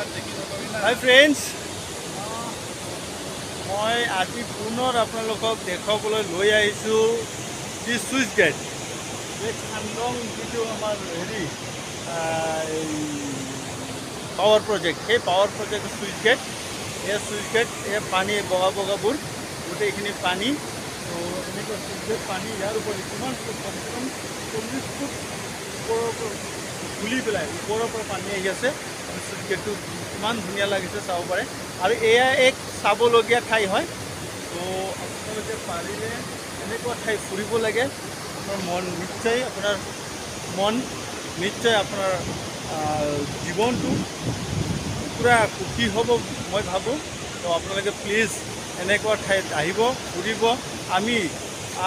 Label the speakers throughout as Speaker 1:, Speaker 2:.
Speaker 1: Hi friends, মই আজি পুনৰ আপোনালোকক দেখাবলৈ লৈ আহিছোঁ যি চুইচ গেট এই খান্দং যিটো আমাৰ পাৱাৰ প্ৰজেক্ট সেই পাৱাৰ প্ৰজেক্টৰ চুইচ গেট এই পানী বগা বগাবোৰ গোটেইখিনি পানী তো এনেকুৱা চুইচ গেট পানী ইয়াৰ ওপৰত কিমান ফুট কমচে কম 40 ফুট ওপৰৰ পৰা খুলি পেলাই ওপৰৰ পৰা পানী আহি আছে চুইচ গেটটো কিমান ধুনীয়া লাগিছে চাব পাৰে আৰু এয়া এক চাবলগীয়া ঠাই হয় তো আপোনালোকে পাৰিলে এনেকুৱা ঠাই ফুৰিব লাগে আপোনাৰ মন নিশ্চয় আপোনাৰ জীৱনটো পুৰা সুখী হ'ব মই ভাবোঁ তো আপোনালোকে প্লিজ এনেকুৱা ঠাইত আহিব ফুৰিব আমি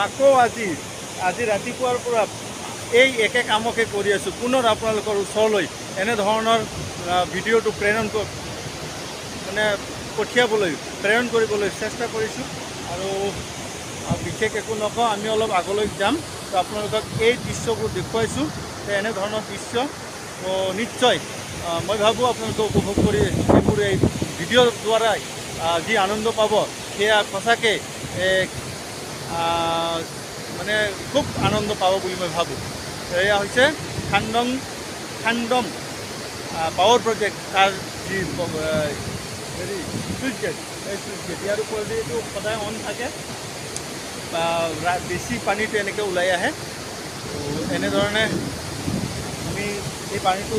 Speaker 1: আকৌ আজি ৰাতিপুৱাৰ পৰা এই একে কামকে কৰি আছোঁ পুনৰ আপোনালোকৰ ওচৰলৈ এনেধৰণৰ ভিডিঅ'টো প্ৰেৰণ কৰিবলৈ চেষ্টা কৰিছোঁ আৰু বিশেষ একো নকওঁ আমি অলপ আগলৈ যাম তো আপোনালোকক এই দৃশ্যবোৰ দেখুৱাইছোঁ তো এনেধৰণৰ দৃশ্য তো নিশ্চয় মই ভাবোঁ আপোনালোকে উপভোগ কৰি এইবোৰ এই ভিডিঅ'ৰ দ্বাৰাই যি আনন্দ পাব সেয়া সঁচাকৈ মানে খুব আনন্দ পাব বুলি মই ভাবোঁ এয়া হৈছে খান্দম পাৱাৰ প্ৰজেক্ট তাৰ যি চুইচ গেট এই চুইচ গেট ইয়াৰ ওপৰত এইটো সদায় অন থাকে বা বেছি পানীটো এনেকৈ ওলাই আহে এনেধৰণে আমি এই পানীটো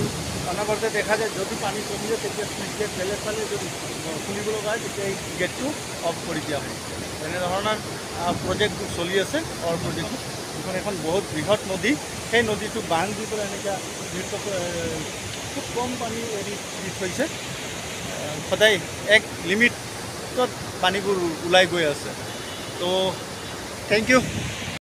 Speaker 1: অনবৰতে দেখা যায় যদি পানী কমি যায় তেতিয়া চুইচ গেট বেলেগ ফালে যদি খুলিব লগা হয় তেতিয়া এই গেটটো অফ কৰি দিয়া হয় এনেধৰণৰ প্ৰজেক্টবোৰ চলি আছে পাৱাৰ প্ৰজেক্টটো এইখন এখন বহুত বৃহৎ নদী সেই নদীটো বান্ধ দি পেলাই এনেকৈ খুব কম পানী এৰি দি থৈছে সদায় এক লিমিটত পানীবোৰ ওলাই গৈ আছে তো থেংক ইউ